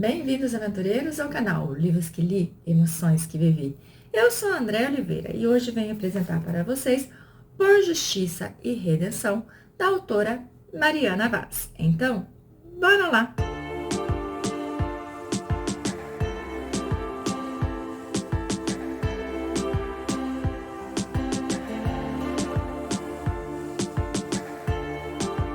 Bem-vindos, aventureiros, ao canal Livros que Li, Emoções que Vivi. Eu sou a Andréa Oliveira e hoje venho apresentar para vocês Por Justiça e Redenção, da autora Mariana Vaz. Então, bora lá!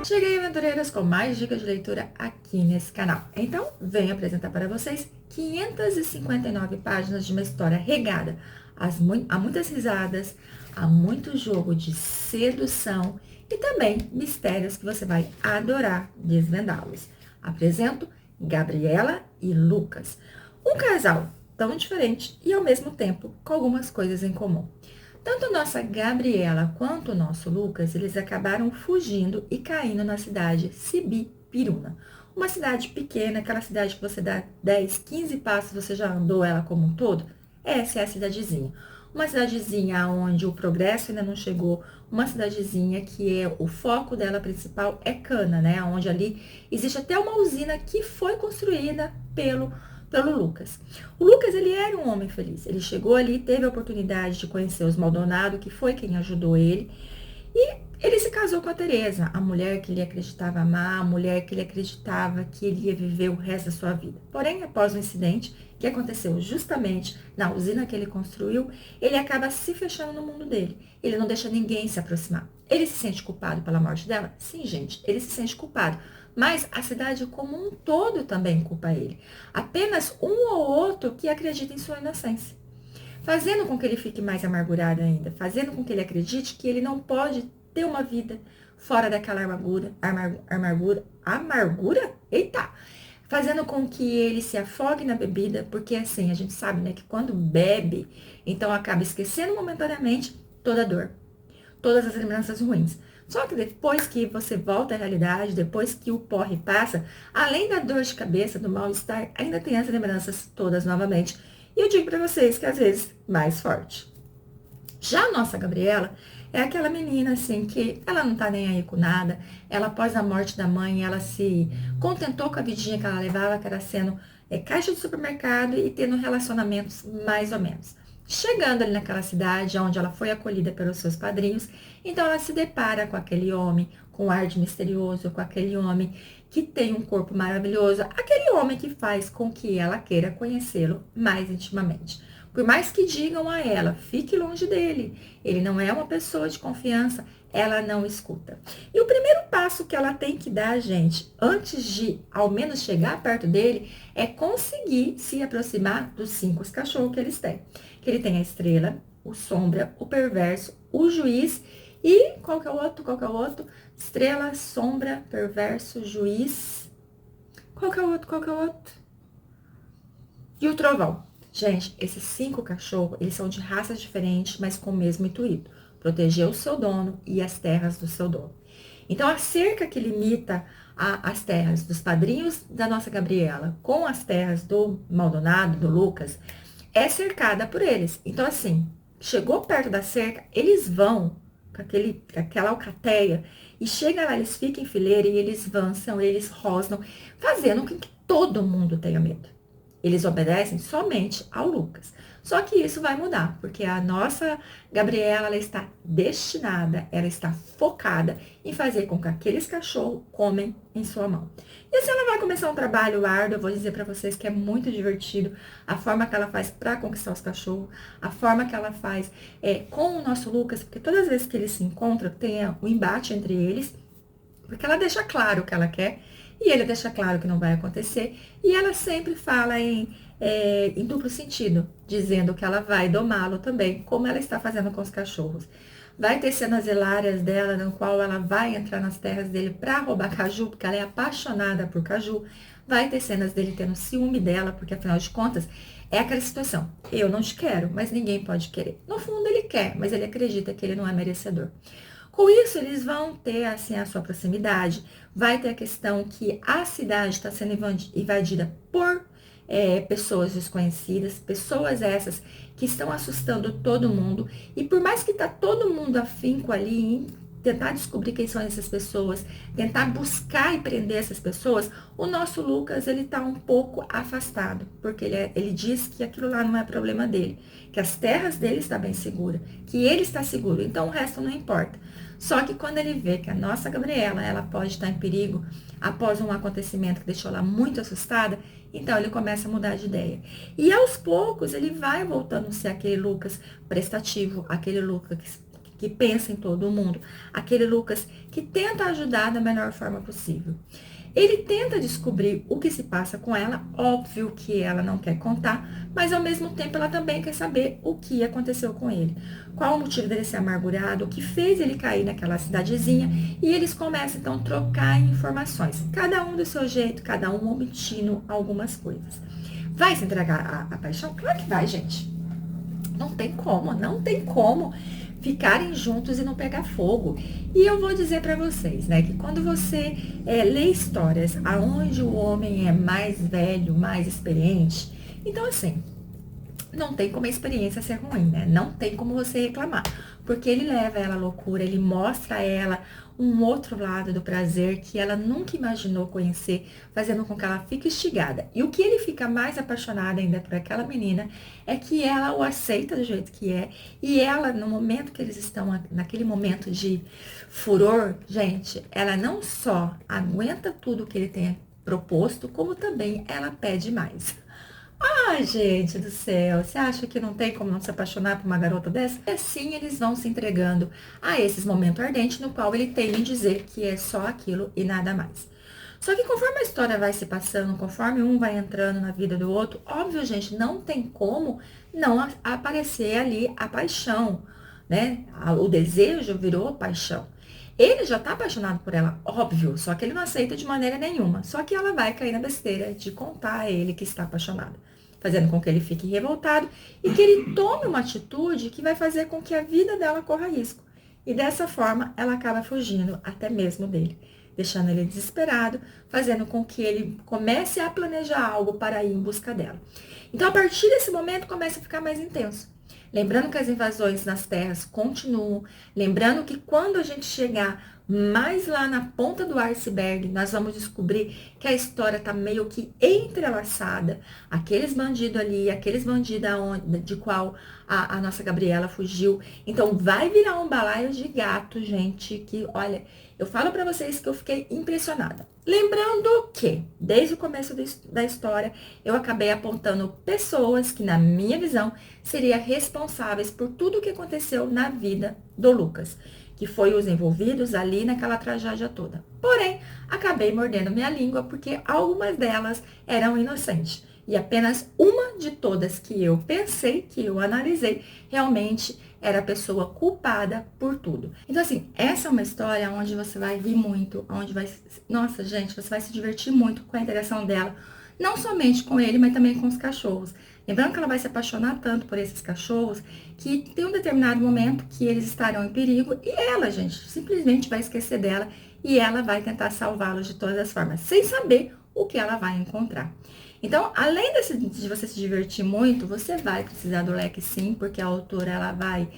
Cheguei, aventureiras, com mais dicas de leitura aqui nesse canal. Então, venho apresentar para vocês 559 páginas de uma história regada a muitas risadas, a muito jogo de sedução e também mistérios que você vai adorar desvendá-los. Apresento Gabriela e Lucas, um casal tão diferente e ao mesmo tempo com algumas coisas em comum. Tanto nossa Gabriela quanto o nosso Lucas, eles acabaram fugindo e caindo na cidade Sibipiruna. Uma cidade pequena, aquela cidade que você dá 10, 15 passos, você já andou ela como um todo. Essa é a cidadezinha. Uma cidadezinha onde o progresso ainda não chegou, uma cidadezinha que é o foco dela principal é cana, né? Onde ali existe até uma usina que foi construída pelo Lucas. O Lucas, ele era um homem feliz. Ele chegou ali, teve a oportunidade de conhecer os Maldonado, que foi quem ajudou ele. E ele se casou com a Teresa, a mulher que ele acreditava amar, a mulher que ele acreditava que ele ia viver o resto da sua vida. Porém, após o incidente que aconteceu justamente na usina que ele construiu, ele acaba se fechando no mundo dele. Ele não deixa ninguém se aproximar. Ele se sente culpado pela morte dela? Sim, gente, ele se sente culpado. Mas a cidade como um todo também culpa ele. Apenas um ou outro que acredita em sua inocência. Fazendo com que ele fique mais amargurado ainda. Fazendo com que ele acredite que ele não pode ter uma vida fora daquela amargura? Eita! Fazendo com que ele se afogue na bebida, porque assim, a gente sabe, né, que quando bebe, então acaba esquecendo momentaneamente toda a dor, todas as lembranças ruins. Só que depois que você volta à realidade, depois que o porre passa, além da dor de cabeça, do mal-estar, ainda tem as lembranças todas novamente. E eu digo para vocês que às vezes mais forte. Já a nossa Gabriela é aquela menina assim que ela não tá nem aí com nada. Ela, após a morte da mãe, ela se contentou com a vidinha que ela levava, que era sendo caixa de supermercado e tendo relacionamentos mais ou menos. Chegando ali naquela cidade onde ela foi acolhida pelos seus padrinhos, então ela se depara com aquele homem com ar de misterioso, com aquele homem que tem um corpo maravilhoso, aquele homem que faz com que ela queira conhecê-lo mais intimamente. Por mais que digam a ela, fique longe dele, ele não é uma pessoa de confiança, ela não escuta. E o primeiro passo que ela tem que dar, gente, antes de ao menos chegar perto dele, é conseguir se aproximar dos 5 cachorros que eles têm. Que ele tem a estrela, o sombra, o perverso, o juiz e qual que é o outro? Qual que é o outro? Estrela, sombra, perverso, juiz. Qual que é o outro? Qual que é o outro? E o trovão. Gente, esses 5 cachorros, eles são de raças diferentes, mas com o mesmo intuito. Proteger o seu dono e as terras do seu dono. Então, a cerca que limita as terras dos padrinhos da nossa Gabriela com as terras do Maldonado, do Lucas, é cercada por eles. Então, assim, chegou perto da cerca, eles vão com aquela alcateia e chega lá, eles ficam em fileira e eles avançam, eles rosnam, fazendo com que todo mundo tenha medo. Eles obedecem somente ao Lucas. Só que isso vai mudar, porque a nossa Gabriela, ela está destinada, ela está focada em fazer com que aqueles cachorros comem em sua mão. E assim ela vai começar um trabalho árduo, eu vou dizer para vocês que é muito divertido a forma que ela faz para conquistar os cachorros, a forma que ela faz com o nosso Lucas, porque todas as vezes que eles se encontram, tem o embate entre eles, porque ela deixa claro o que ela quer, e ele deixa claro que não vai acontecer. E ela sempre fala em duplo sentido, dizendo que ela vai domá-lo também, como ela está fazendo com os cachorros. Vai ter cenas hilárias dela, no qual ela vai entrar nas terras dele para roubar caju, porque ela é apaixonada por caju. Vai ter cenas dele tendo ciúme dela, porque afinal de contas, é aquela situação. Eu não te quero, mas ninguém pode querer. No fundo ele quer, mas ele acredita que ele não é merecedor. Com isso, eles vão ter assim, a sua proximidade. Vai ter a questão que a cidade está sendo invadida por pessoas desconhecidas, pessoas essas que estão assustando todo mundo. E por mais que tá todo mundo afinco ali em tentar descobrir quem são essas pessoas, tentar buscar e prender essas pessoas, o nosso Lucas, ele tá um pouco afastado, porque ele diz que aquilo lá não é problema dele, que as terras dele estão bem seguras, que ele está seguro, então o resto não importa. Só que quando ele vê que a nossa Gabriela, ela pode estar em perigo após um acontecimento que deixou ela muito assustada, então ele começa a mudar de ideia. E aos poucos ele vai voltando a ser aquele Lucas prestativo, aquele Lucas que pensa em todo mundo, aquele Lucas que tenta ajudar da melhor forma possível. Ele tenta descobrir o que se passa com ela, óbvio que ela não quer contar, mas ao mesmo tempo ela também quer saber o que aconteceu com ele. Qual o motivo dele ser amargurado, o que fez ele cair naquela cidadezinha, e eles começam então a trocar informações, cada um do seu jeito, cada um omitindo algumas coisas. Vai se entregar a paixão? Claro que vai, gente. Não tem como, não tem como ficarem juntos e não pegar fogo. E eu vou dizer para vocês, né, que quando você lê histórias aonde o homem é mais velho, mais experiente, então assim, não tem como a experiência ser ruim, né? Não tem como você reclamar. Porque ele leva ela à loucura, ele mostra a ela um outro lado do prazer que ela nunca imaginou conhecer, fazendo com que ela fique instigada. E o que ele fica mais apaixonado ainda por aquela menina é que ela o aceita do jeito que é. E ela, no momento que eles estão, naquele momento de furor, gente, ela não só aguenta tudo que ele tem proposto, como também ela pede mais. Ai, gente do céu, você acha que não tem como não se apaixonar por uma garota dessa? E assim eles vão se entregando a esses momentos ardentes no qual ele tem em dizer que é só aquilo e nada mais. Só que conforme a história vai se passando, conforme um vai entrando na vida do outro, óbvio, gente, não tem como não aparecer ali a paixão, né? O desejo virou paixão. Ele já tá apaixonado por ela, óbvio, só que ele não aceita de maneira nenhuma. Só que ela vai cair na besteira de contar a ele que está apaixonado, fazendo com que ele fique revoltado e que ele tome uma atitude que vai fazer com que a vida dela corra risco. E dessa forma, ela acaba fugindo até mesmo dele, deixando ele desesperado, fazendo com que ele comece a planejar algo para ir em busca dela. Então, a partir desse momento, começa a ficar mais intenso. Lembrando que as invasões nas terras continuam, lembrando que quando a gente chegar mais lá na ponta do iceberg, nós vamos descobrir que a história tá meio que entrelaçada. Aqueles bandidos ali, aqueles bandidos de qual a nossa Gabriela fugiu. Então vai virar um balaio de gato, gente, que olha, eu falo para vocês que eu fiquei impressionada. Lembrando que, desde o começo da história, eu acabei apontando pessoas que, na minha visão, seriam responsáveis por tudo o que aconteceu na vida do Lucas, que foi os envolvidos ali naquela tragédia toda. Porém, acabei mordendo minha língua porque algumas delas eram inocentes. E apenas uma de todas que eu pensei, que eu analisei, realmente era a pessoa culpada por tudo. Então, assim, essa é uma história onde você vai rir muito, onde vai... Nossa, gente, você vai se divertir muito com a interação dela, não somente com ele, mas também com os cachorros. Lembrando que ela vai se apaixonar tanto por esses cachorros, que tem um determinado momento que eles estarão em perigo, e ela, gente, simplesmente vai esquecer dela, e ela vai tentar salvá-los de todas as formas, sem saber o que ela vai encontrar. Então, além de você se divertir muito, você vai precisar do leque sim, porque a autora ela vai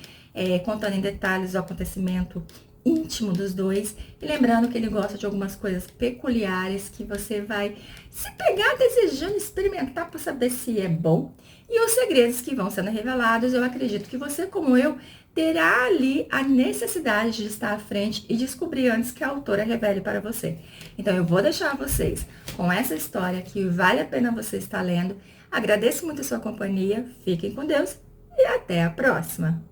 contando em detalhes o acontecimento íntimo dos dois. E lembrando que ele gosta de algumas coisas peculiares que você vai se pegar desejando experimentar para saber se é bom. E os segredos que vão sendo revelados, eu acredito que você, como eu, terá ali a necessidade de estar à frente e descobrir antes que a autora revele para você. Então, eu vou deixar vocês com essa história que vale a pena você estar lendo. Agradeço muito a sua companhia, fiquem com Deus e até a próxima!